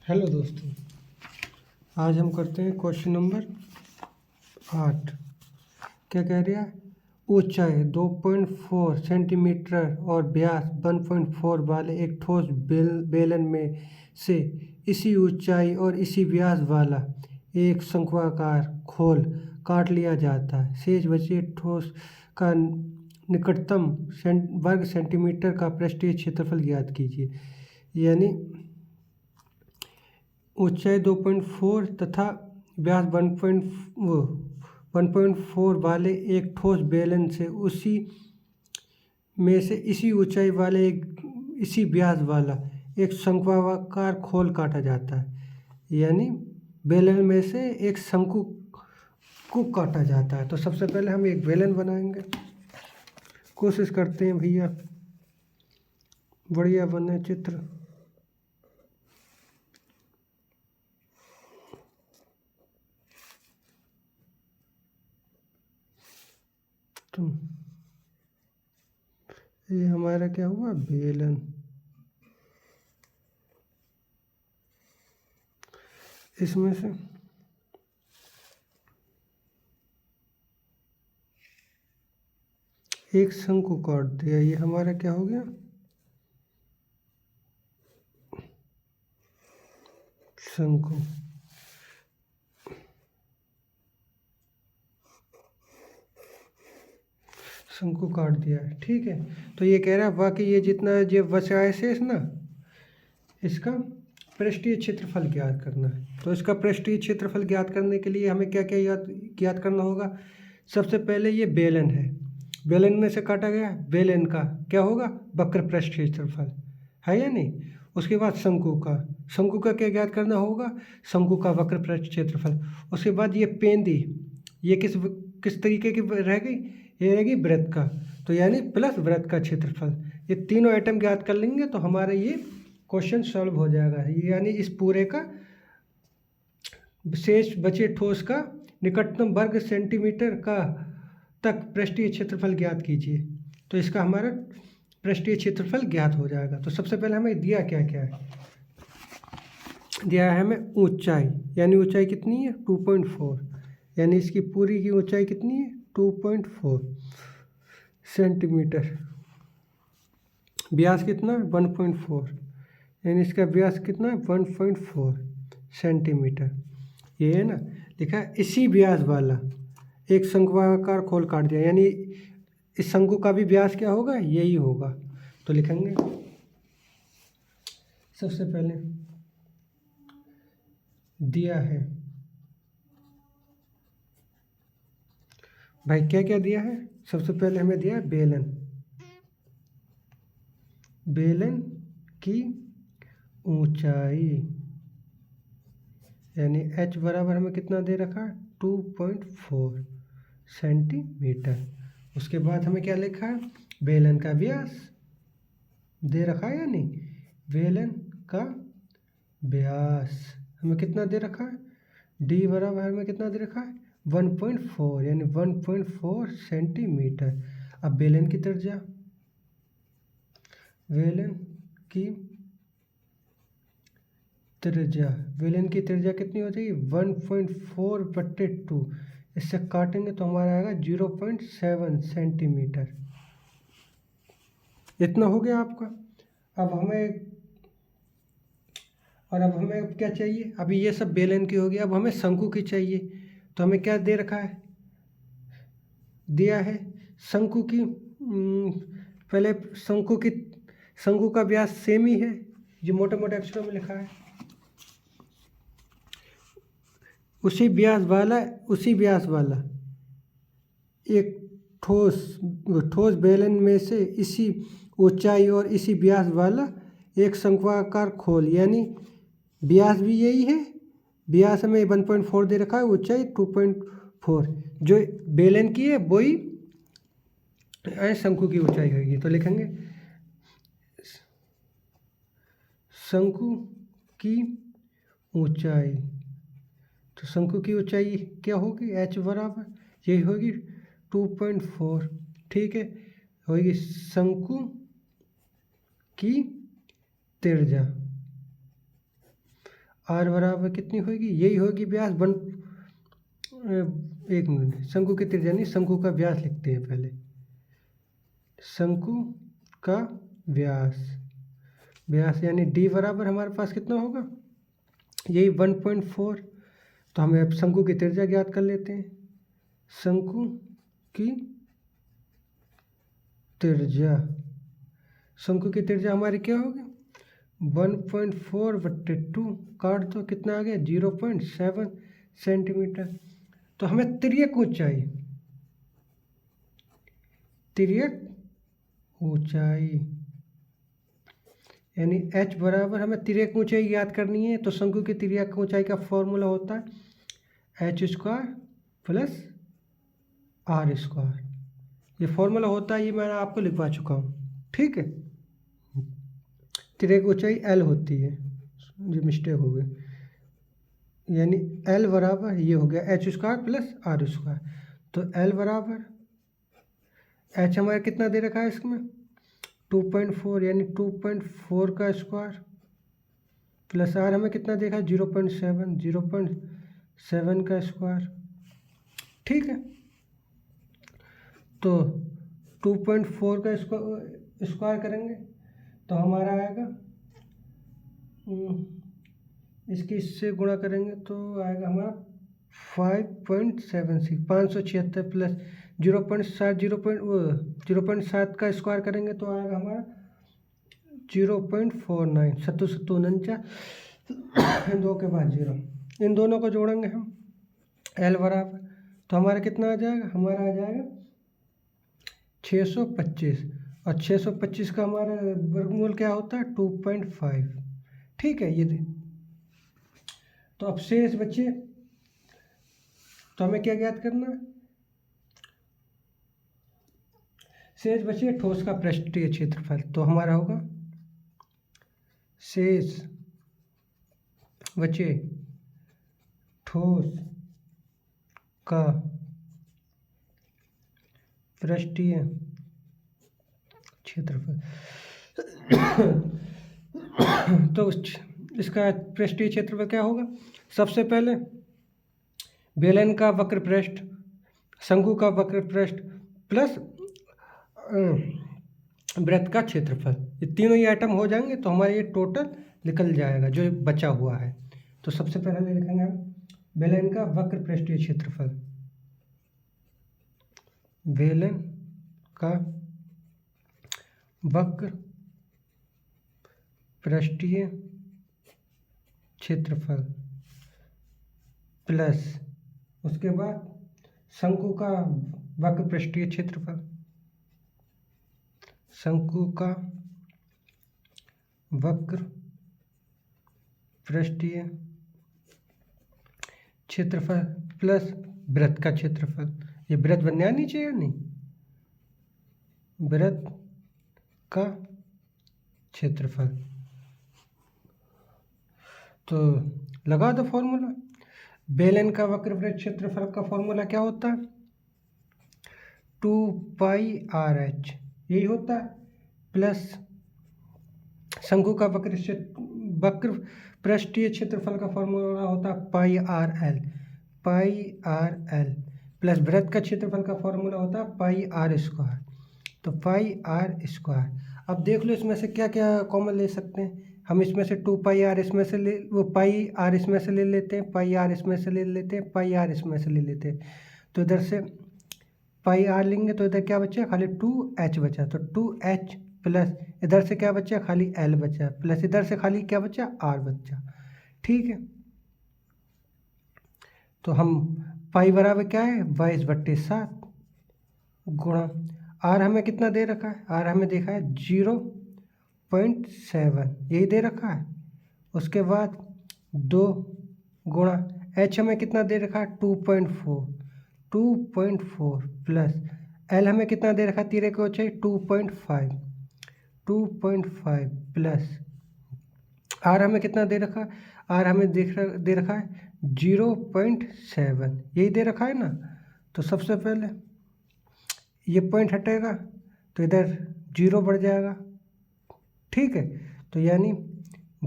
Hello दोस्तों, आज हम करते हैं क्वेश्चन नंबर 8। क्या कह रहा है? ऊंचाई 2.4 सेंटीमीटर और व्यास 1.4 वाले एक ठोस बेलन में से इसी ऊंचाई और इसी व्यास वाला एक शंक्वाकार खोल काट लिया जाता है। शेष बचे ठोस का निकटतम वर्ग सेंटीमीटर का पृष्ठीय क्षेत्रफल ज्ञात कीजिए। यानी ऊंचाई 2.4 तथा व्यास 1.4 वाले एक ठोस बेलन से उसी में से इसी ऊंचाई वाले इसी व्यास वाला एक शंक्वाकार खोल काटा जाता है। यानी बेलन में से एक शंकु को काटा जाता है। तो सबसे पहले हम एक बेलन बनाएंगे। कोशिश करते हैं भैया बढ़िया बने चित्र। तो ये हमारा क्या हुआ? बेलन। इसमें से एक शंकु काट दिया। ये हमारा क्या हो गया? शंकु। शंकु काट दिया है, ठीक है। तो ये कह रहा है बाकी ये जितना जो बचा है शेष ना, इसका पृष्ठीय क्षेत्रफल ज्ञात करना है। तो इसका पृष्ठीय क्षेत्रफल ज्ञात करने के लिए हमें क्या क्या ज्ञात करना होगा? सबसे पहले ये बेलन है, बेलन में से काटा गया बेलन का क्या होगा? वक्र पृष्ठीय क्षेत्रफल है या नहीं। उसके बाद शंकु का क्या ज्ञात करना होगा? शंकु का वक्र पृष्ठ क्षेत्रफल। उसके बाद ये पेंदी, ये किस तरीके की रह गई? ये रहेगी वृत्त का, तो यानी प्लस वृत्त का क्षेत्रफल। ये तीनों आइटम ज्ञात कर लेंगे तो हमारा ये क्वेश्चन सॉल्व हो जाएगा। यानी इस पूरे का शेष बचे ठोस का निकटतम वर्ग सेंटीमीटर का तक पृष्ठीय क्षेत्रफल ज्ञात कीजिए। तो इसका हमारा पृष्ठीय क्षेत्रफल ज्ञात हो जाएगा। तो सबसे पहले हमें दिया क्या क्या है? दिया है हमें ऊंचाई, यानी ऊंचाई कितनी है? 2.4, यानी इसकी पूरी की ऊंचाई कितनी है? 2.4 सेंटीमीटर। व्यास कितना है? 1.4, यानी इसका व्यास कितना है? 1.4 सेंटीमीटर। ये है ना, लिखा है इसी व्यास वाला एक शंक्वाकार खोल काट दिया, यानी इस शंकु का भी व्यास क्या होगा? यही होगा। तो लिखेंगे सबसे पहले दिया है भाई, क्या क्या दिया है? सबसे पहले हमें दिया है बेलन, बेलन की ऊंचाई यानी h बराबर हमें कितना दे रखा है? 2.4 सेंटीमीटर। उसके बाद हमें क्या लिखा है? बेलन का व्यास दे रखा है या नहीं? बेलन का व्यास हमें कितना दे रखा है? d बराबर हमें कितना दे रखा है? 1.4, यानी 1.4 सेंटीमीटर। अब बेलन की त्रिज्या, बेलन की त्रिज्या, बेलन की त्रिज्या कितनी हो जाएगी? 1.4/2। इससे काटेंगे तो हमारा आएगा 0.7 सेंटीमीटर। इतना हो गया आपका। अब हमें क्या चाहिए? अभी ये सब बेलन की हो गया, अब हमें शंकु की चाहिए। तो हमें क्या दे रखा है? दिया है शंकु की पहले शंकु का व्यास सेम ही है, जो मोटे मोटे अक्षरों में लिखा है। उसी व्यास वाला एक ठोस बेलन में से इसी ऊंचाई और इसी व्यास वाला एक शंक्वाकार खोल, यानी व्यास भी यही है, व्यास हमें 1.4 दे रखा है, ऊंचाई 2.4। जो बेलन की है वही शंकु की ऊंचाई होगी। तो लिखेंगे शंकु की ऊंचाई। तो शंकु की ऊंचाई क्या होगी? h बराबर यही होगी 2.4, ठीक है। होगी शंकु की त्रिज्या। आर बराबर कितनी होगी, यही होगी व्यास वन। एक मिनट, शंकु की त्रिज्या नहीं, शंकु का व्यास लिखते हैं पहले। शंकु का व्यास, व्यास यानी डी बराबर हमारे पास कितना होगा, यही 1.4। तो हमें अब शंकु की त्रिज्या ज्ञात कर लेते हैं। शंकु की त्रिज्या, शंकु की त्रिज्या हमारी क्या होगी, 1.4/2, काट दो, कितना आ गया 0.7 सेंटीमीटर। तो हमें तिर्यक ऊंचाई, तिर्यक ऊंचाई यानी h बराबर, हमें तिर्यक ऊंचाई याद करनी है। तो शंकु की तिर्यक ऊंचाई का फॉर्मूला होता है h² प्लस r²। ये फॉर्मूला होता है, ये मैंने आपको लिखवा चुका हूँ, ठीक है। तिर्यक ऊंचाई l होती है, ये मिस्टेक हो गई, यानी l बराबर ये हो गया h² प्लस r²। तो l बराबर h हमारा कितना दे रखा है इसमें 2.4, यानी 2.4 का स्क्वायर प्लस r हमें कितना देखा 0.7 का स्क्वायर, ठीक है। तो 2.4 का स्क्वायर करेंगे तो हमारा आएगा, इसकी इससे गुणा करेंगे तो आएगा हमारा 5.76, 576 प्लस 0.7 का स्क्वायर करेंगे तो आएगा हमारा 0.49, 749, 2 के बाद 0। इन दोनों को जोड़ेंगे हम, L बराबर, तो हमारा कितना आ जाएगा, हमारा आ जाएगा 625, और 625 का हमारा वर्गमूल क्या होता है 2.5, ठीक है। ये तो अब शेष बचे, तो हमें क्या ज्ञात करना है, शेष बचे ठोस का पृष्ठीय क्षेत्रफल। तो हमारा होगा शेष बचे ठोस का पृष्ठीय क्षेत्रफल। तो इसका पृष्ठीय क्षेत्रफल क्या होगा, सबसे पहले बेलन का वक्र पृष्ठ, शंकु का वक्र पृष्ठ प्लस वृत्त का क्षेत्रफल, ये तीनों ही आइटम हो जाएंगे तो हमारा ये टोटल निकल जाएगा जो बचा हुआ है। तो सबसे पहले लिखेंगे हम बेलन का वक्र पृष्ठीय क्षेत्रफल, बेलन का वक्र पृष्ठीय क्षेत्रफल प्लस उसके बाद शंकु का वक्र पृष्ठीय क्षेत्रफल, शंकु का वक्र पृष्ठीय क्षेत्रफल प्लस वृत्त का क्षेत्रफल। ये वृत्त बनना नहीं चाहिए, नहीं, वृत्त का क्षेत्रफल। तो लगा दो फॉर्मूला, बेलन का वक्र वृत्त क्षेत्रफल का फॉर्मूला क्या होता है 2πRh, यही होता है, प्लस शंकु का वक्र पृष्ठीय क्षेत्रफल का फॉर्मूला होता है πRl, प्लस वृत्त का क्षेत्रफल का फॉर्मूला होता है πr², तो πr²। अब देख लो इसमें से क्या क्या कॉमन ले सकते हैं हम, इसमें से 2πr इसमें से ले, वो πr इसमें से ले लेते हैं, πr इसमें से ले लेते हैं, πr इसमें से ले लेते हैं। तो इधर से πr लेंगे तो इधर क्या बचा, खाली 2h बचा, तो 2h प्लस इधर से क्या बचा, खाली l बचा, प्लस इधर से खाली क्या बचा, r बचा, ठीक है। तो हम पाई बराबर क्या है 22/7 गुणा r हमें कितना दे रखा है, r हमें देखा है 0.7, यही दे रखा है। उसके बाद 2 गुणा h हमें कितना दे रखा है 2.4 प्लस l हमें कितना दे रखा है, तिरे को चाहिए 2.5 प्लस r हमें कितना दे रखा है, r हमें दे रखा है 0.7, यही दे रखा है ना। तो सबसे पहले ये पॉइंट हटेगा तो इधर 0 बढ़ जाएगा, ठीक है। तो यानी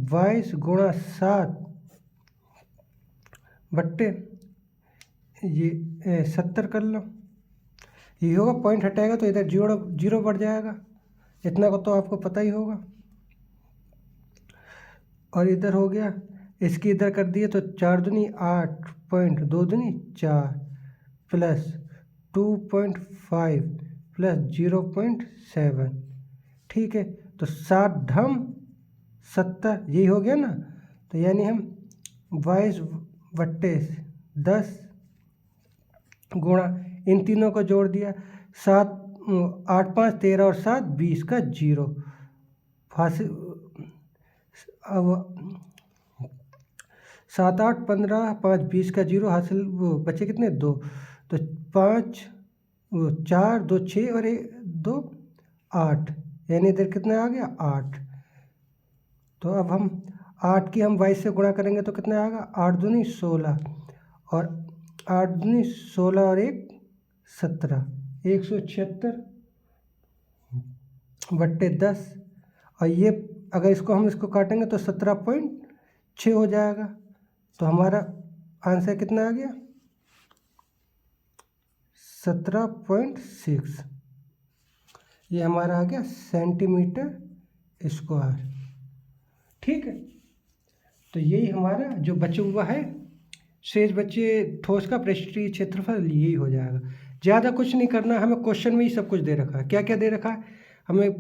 22 गुणा 7 बट्टे ये 70 कर लो। ये होगा, पॉइंट हटाएगा तो इधर जीरो बढ़ जाएगा, इतना को तो आपको पता ही होगा। और इधर हो गया, इसकी इधर कर दिए तो 4 दूनी 8 पॉइंट 2 दूनी 4 प्लस 2.5 प्लस 0.7, ठीक है। तो 7 ढम 70 यही हो गया ना। तो यानी हम 22/10 गुणा इन तीनों को जोड़ दिया, 7 8 5 13 और 7 20 का 0 हासिल। अब 7 8 15 5 20 का 0 हासिल, वो बचे कितने 2, तो 5 4 2 6 और 2 8, यानी इधर कितना आ गया 8। तो अब हम 8 की हम 22 से गुणा करेंगे तो कितना आएगा, 8 दूनी 16 और 8 दूनी 16 और 1 17, 176/10। और ये अगर इसको काटेंगे तो 17.6 हो जाएगा। तो हमारा आंसर कितना आ गया, 17.6। ये हमारा आ गया सेंटीमीटर स्क्वायर, ठीक है। तो यही हमारा जो बचा हुआ है शेष बचे ठोस का पृष्ठीय क्षेत्रफल यही हो जाएगा। ज़्यादा कुछ नहीं करना, हमें क्वेश्चन में ही सब कुछ दे रखा है। क्या क्या दे रखा है हमें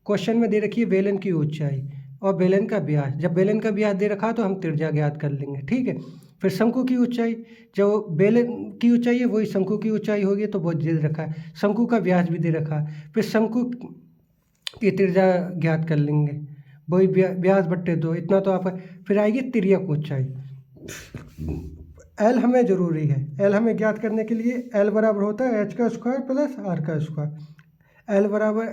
क्वेश्चन में, दे रखी है बेलन की ऊंचाई और बेलन का व्यास। जब बेलन का व्यास दे रखा है तो हम त्रिज्या ज्ञात कर लेंगे, ठीक है। फिर शंकु की ऊंचाई, जो बेलन की ऊंचाई है वही शंकु की ऊंचाई होगी, तो वो दे रखा है। शंकु का व्यास भी दे रखा है, फिर शंकु की त्रिज्या ज्ञात कर लेंगे, वही व्यास बट्टे 2, इतना तो आपका। फिर आएगी तिर्यक ऊंचाई, एल हमें ज़रूरी है। एल हमें ज्ञात करने के लिए एल बराबर होता है एच का स्क्वायर प्लस आर का स्क्वायर। एल बराबर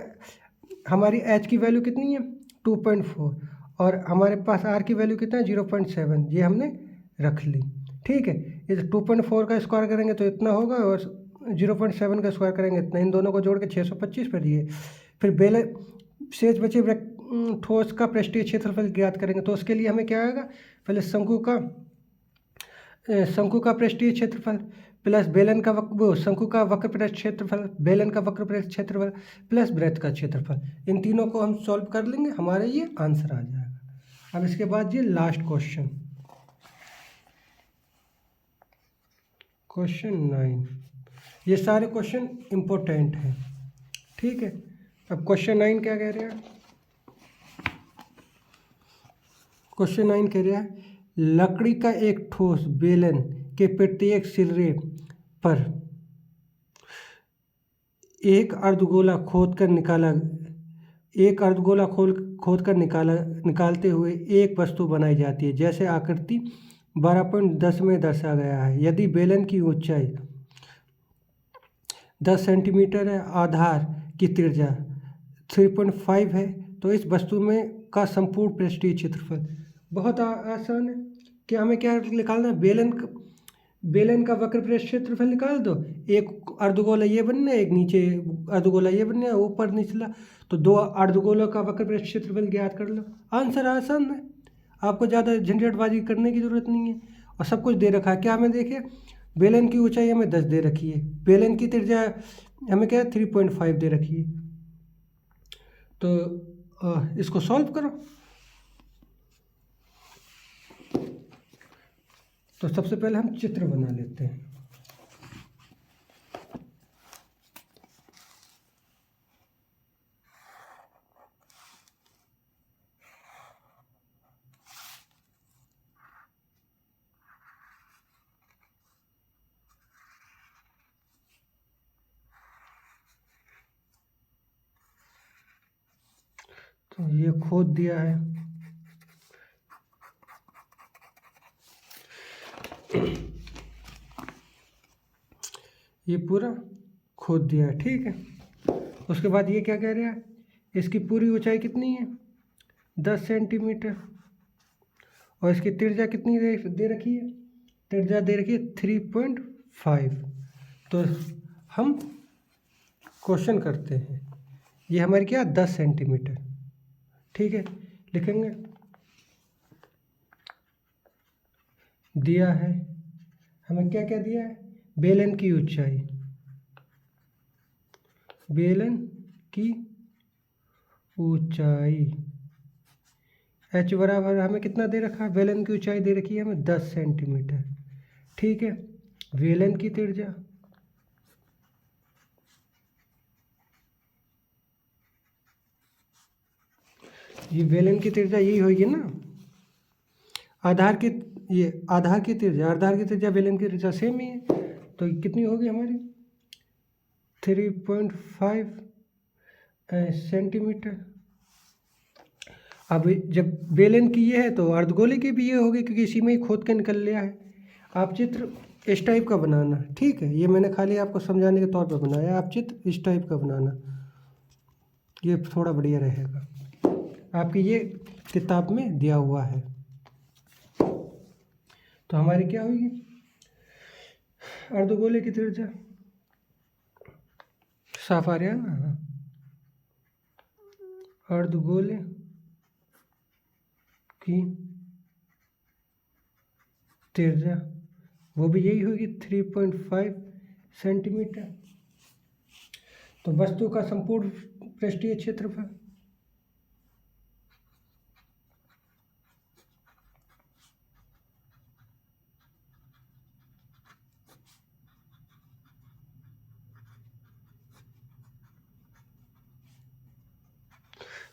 हमारी एच की वैल्यू कितनी है 2.4 और हमारे पास आर की वैल्यू कितना है 0.7, ये हमने रख ली, ठीक है। ये 2.4 का स्क्वायर करेंगे तो इतना होगा और 0.7 का स्क्वायर करेंगे इतना, इन दोनों को जोड़ के 625 पर ये। फिर बेलन शेष बचे ठोस का पृष्ठीय क्षेत्रफल ज्ञात करेंगे, तो उसके लिए हमें क्या आएगा, पहले शंकु का पृष्ठीय क्षेत्रफल प्लस बेलन का शंकु का वक्र पृष्ठ क्षेत्रफल, बेलन का वक्र पृष्ठ क्षेत्रफल प्लस वृत्त का क्षेत्रफल, इन तीनों को हम सॉल्व कर लेंगे, हमारा ये आंसर आ जाएगा। अब इसके बाद ये लास्ट क्वेश्चन, क्वेश्चन 9। ये सारे क्वेश्चन इम्पोर्टेंट हैं, ठीक है। अब क्वेश्चन 9 क्या कह रहा है, क्वेश्चन 9 कह रहा है लकड़ी का एक ठोस बेलन के प्रत्येक सिरे पर एक अर्धगोला खोदकर निकालते हुए एक वस्तु बनाई जाती है, जैसे आकृति 12.10 में दर्शाया गया है। यदि बेलन की ऊंचाई 10 सेंटीमीटर है, आधार की त्रिज्या 3.5 है, तो इस वस्तु में का संपूर्ण पृष्ठीय क्षेत्रफल। बहुत आसान है, क्या हमें क्या निकालना है, बेलन का वक्र पृष्ठ क्षेत्रफल निकाल दो। एक अर्धगोला ये बनना है, एक नीचे अर्धगोला ये बनना है, ऊपर निचला, तो 2 अर्धगोलों का वक्र पृष्ठ क्षेत्रफल ज्ञात कर लो। आंसर आसान है, आपको ज़्यादा झंझटबाजी करने की ज़रूरत नहीं है। और सब कुछ दे रखा है, क्या हमें देखिए बेलन की ऊंचाई हमें 10 दे रखी है, बेलन की त्रिज्या हमें क्या 3.5 दे रखी है। तो इसको सॉल्व करो। तो सबसे पहले हम चित्र बना लेते हैं। तो ये खोद दिया है, ये पूरा खोद दिया है, ठीक है। उसके बाद ये क्या कह रहा है, इसकी पूरी ऊंचाई कितनी है 10 सेंटीमीटर और इसकी त्रिज्या कितनी दे रखी है, त्रिज्या दे रखी है 3.5। तो हम क्वेश्चन करते हैं, ये हमारी क्या 10 सेंटीमीटर, ठीक है। लिखेंगे दिया है हमें क्या क्या दिया है, बेलन की ऊंचाई, बेलन की ऊंचाई h बराबर हमें कितना दे रखा है, बेलन की ऊंचाई दे रखी है हमें 10 सेंटीमीटर। ठीक है, बेलन की त्रिज्या, ये बेलन की त्रिज्या यही होगी ना, आधार की, ये आधार की त्रिज्या बेलन की त्रिज्या सेम ही है, तो कितनी होगी हमारी 3.5 सेंटीमीटर। अब जब बेलन की ये है तो अर्धगोले की भी ये होगी, क्योंकि इसी में ही खोद के निकल लिया है। आप चित्र इस टाइप का बनाना, ठीक है, ये मैंने खाली आपको समझाने के तौर पर बनाया, आप चित्र इस टाइप का बनाना, ये थोड़ा बढ़िया रहेगा, आपकी ये किताब में दिया हुआ है। तो हमारी क्या होगी, अर्धगोले की त्रिज्या, साफ आ रहा है ना, अर्धगोले की त्रिज्या वो भी यही होगी 3.5 सेंटीमीटर। तो वस्तु का संपूर्ण पृष्ठीय क्षेत्रफल,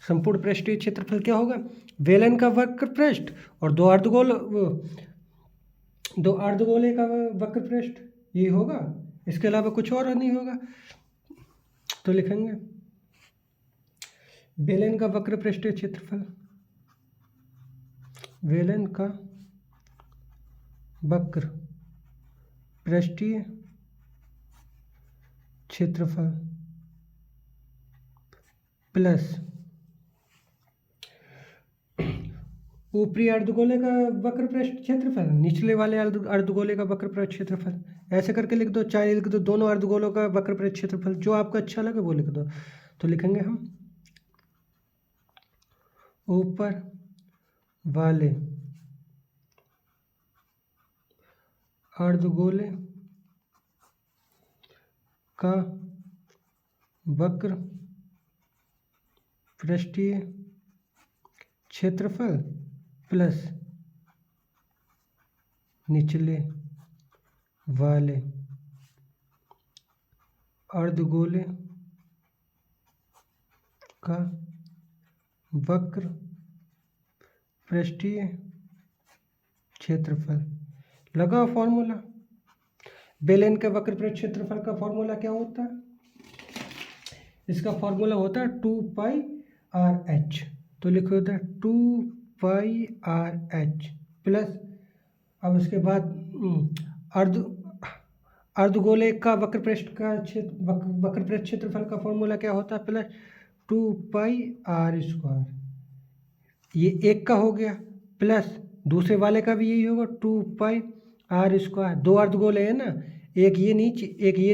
संपूर्ण पृष्ठीय क्षेत्रफल क्या होगा, बेलन का वक्र पृष्ठ और दो अर्धगोले का वक्र पृष्ठ, ये होगा, इसके अलावा कुछ और नहीं होगा। तो लिखेंगे बेलन का वक्र पृष्ठीय क्षेत्रफल, बेलन का वक्र पृष्ठीय क्षेत्रफल प्लस ऊपरी अर्धगोले का वक्र पृष्ठ क्षेत्रफल, निचले वाले अर्धगोले का वक्र पृष्ठ क्षेत्रफल, ऐसे करके लिख दो, चाहे लिख दो दोनों अर्धगोलों का वक्र पृष्ठ क्षेत्रफल, जो आपको अच्छा लगे वो लिख दो। तो लिखेंगे हम ऊपर वाले अर्धगोले का वक्र पृष्ठीय क्षेत्रफल प्लस निचले वाले अर्धगोले का वक्र पृष्ठीय क्षेत्रफल। लगा फॉर्मूला, बेलन के वक्र पृष्ठ क्षेत्रफल का फॉर्मूला क्या होता है, इसका फॉर्मूला होता है 2πr/h। तो लिखो होता है 2πr/h प्लस, अब उसके बाद अर्धगोले का वक्र पृष्ठ क्षेत्रफल का फॉर्मूला क्या होता है, प्लस 2πr², ये एक का हो गया, प्लस दूसरे वाले का भी यही होगा 2πr²। दो अर्धगोले हैं ना, एक ये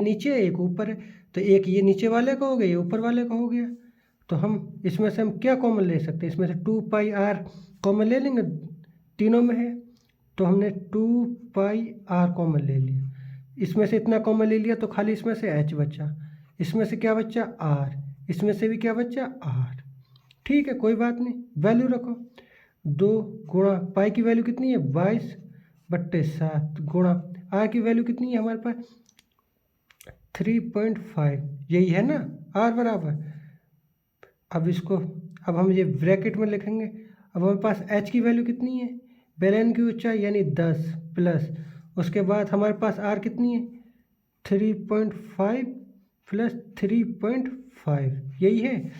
नीचे एक ऊपर है, तो एक ये नीचे वाले का हो गया, ये ऊपर वाले का हो गया। तो हम इसमें से हम क्या कॉमन ले सकते हैं, इसमें से 2πr कॉमन ले लेंगे, तीनों में है, तो हमने 2πr कॉमन ले लिया, इसमें से इतना कॉमन ले लिया, तो खाली इसमें से h बचा, इसमें से क्या बचा r, इसमें से भी क्या बचा r। ठीक है, कोई बात नहीं, वैल्यू रखो, 2 गुणा पाई की वैल्यू कितनी है 22/7 गुणा r की वैल्यू कितनी है हमारे पास 3.5, यही है ना r बराबर। अब हम ये ब्रैकेट में लिखेंगे, अब हमारे पास h की वैल्यू कितनी है, बेलन की ऊंचाई यानी 10 प्लस, उसके बाद हमारे पास r कितनी है 3.5 प्लस 3.5, यही है।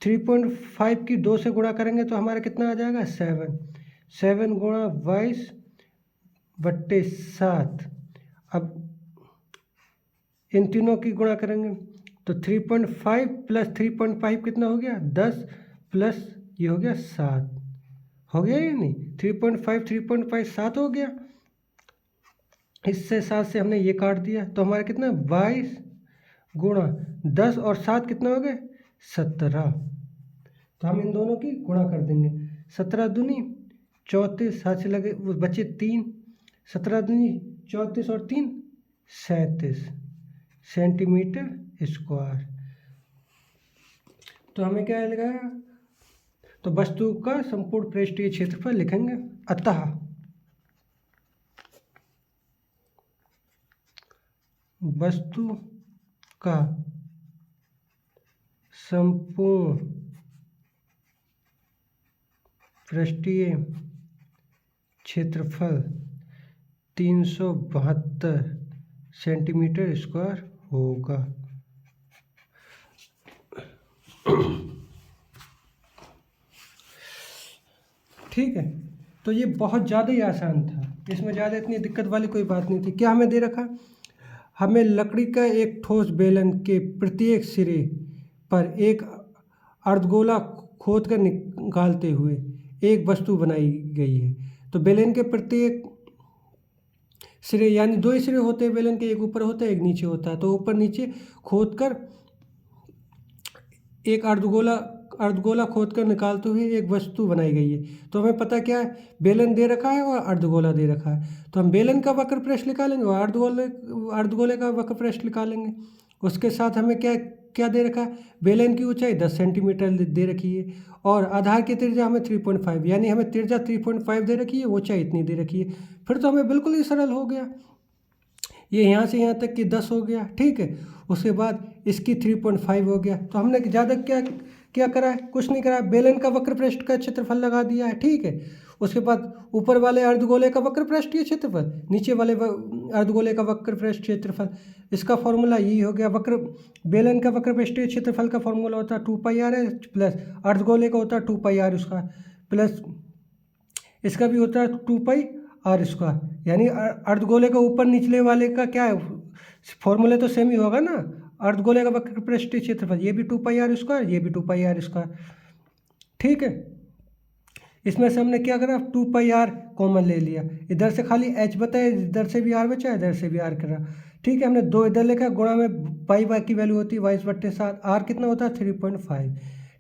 3.5 की 2 से गुणा करेंगे तो हमारा कितना आ जाएगा 7 गुणा 22/7। अब इन तीनों की गुणा करेंगे तो 3.5 प्लस 3.5 कितना हो गया 10 प्लस ये हो गया 7, हो गया या नहीं, 3.5 7 हो गया। इससे 7 से हमने ये काट दिया, तो हमारा कितना 22 गुणा 10 और 7 कितना हो गए 17। तो हम इन दोनों की गुणा कर देंगे, 17 दूनी 34, 7 से लगे वो बचे 3, 17 दूनी 34 और 3 37 सेंटीमीटर स्क्वायर। तो हमें क्या लगा, तो वस्तु का संपूर्ण पृष्ठीय क्षेत्रफल लिखेंगे। अतः वस्तु का संपूर्ण पृष्ठीय क्षेत्रफल 372 सेंटीमीटर स्क्वायर होगा। ठीक है, तो ये बहुत ज़्यादा ही आसान था, इसमें ज़्यादा इतनी दिक्कत वाली कोई बात नहीं थी। क्या हमें दे रखा, हमें लकड़ी का एक ठोस बेलन के प्रत्येक सिरे पर एक अर्धगोला खोद कर निकालते हुए एक वस्तु बनाई गई है। तो बेलन के प्रत्येक सिरे, यानी 2 ही सिरे होते हैं बेलन के, एक ऊपर होता है एक नीचे होता है। तो ऊपर नीचे खोद कर एक अर्धगोला खोद कर निकालते हुए एक वस्तु बनाई गई है। तो हमें पता क्या है, बेलन दे रखा है और अर्धगोला दे रखा है। तो हम बेलन का वक्र पृष्ठ निकालेंगे और अर्धगोले का वक्र पृष्ठ निकालेंगे। उसके साथ हमें क्या क्या दे रखा है, बेलन की ऊंचाई 10 सेंटीमीटर दे रखी है और आधार की त्रिज्या हमें 3.5, यानी हमें त्रिज्या 3.5 दे रखी है, ऊंचाई इतनी दे रखी है। फिर तो हमें बिल्कुल ही सरल हो गया, ये यहाँ से यहाँ तक कि 10 हो गया। ठीक है, उसके बाद इसकी 3.5 हो गया। तो हमने ज़्यादा क्या क्या करा है, कुछ नहीं करा, बेलन का वक्र पृष्ठ का क्षेत्रफल लगा दिया है। ठीक है, उसके बाद ऊपर वाले अर्धगोले का वक्र पृष्ठीय क्षेत्रफल, नीचे वाले अर्धगोले का वक्र पृष्ठ क्षेत्रफल, इसका फॉर्मूला यही हो गया। बेलन का वक्र पृष्ठीय क्षेत्रफल का फॉर्मूला होता है 2πr है, प्लस अर्धगोले का होता है 2πr उसका, प्लस इसका भी होता है 2πr², यानी अर्धगोले का ऊपर निचले वाले का क्या है, फॉर्मूले तो सेम ही होगा ना। अर्धगोले का वक्र पृष्ठीय क्षेत्रफल ये भी 2πr², ये भी 2πr²। ठीक है, इसमें से हमने क्या करा, 2πr कॉमन ले लिया, इधर से खाली h बताया, इधर से भी r बचा, इधर से भी r करा। ठीक है, हमने 2 इधर लिखा, गुणा में पाई की वैल्यू होती है 22/7, r कितना होता है 3.5।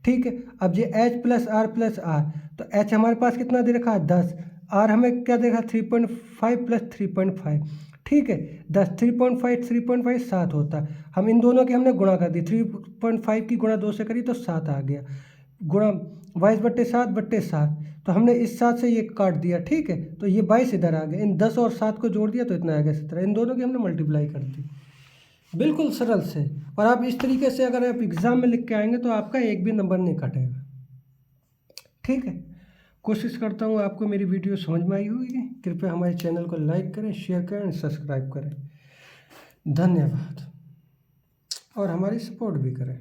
ठीक है, अब ये h plus r plus r, तो h हमारे पास कितना दे रखा है 10, r हमें क्या दे रखा 3.5 प्लस 3.5। ठीक है, 10 3.5 7 होता है। हम इन दोनों की हमने गुणा कर दी, 3.5 की गुणा 2 से करी तो 7 आ गया, गुणा 22/7/7, तो हमने इस 7 से ये काट दिया। ठीक है, तो ये 22 इधर आ गया, इन 10 और 7 को जोड़ दिया तो इतना आ गया 17, इन दोनों की हमने मल्टीप्लाई कर दी, बिल्कुल सरल से। और आप इस तरीके से अगर आप एग्ज़ाम में लिख के आएंगे तो आपका एक भी नंबर नहीं कटेगा। ठीक है, कोशिश करता हूँ आपको मेरी वीडियो समझ में आई होगी। कृपया हमारे चैनल को लाइक करें, शेयर करें और सब्सक्राइब करें। धन्यवाद, और हमारी सपोर्ट भी करें।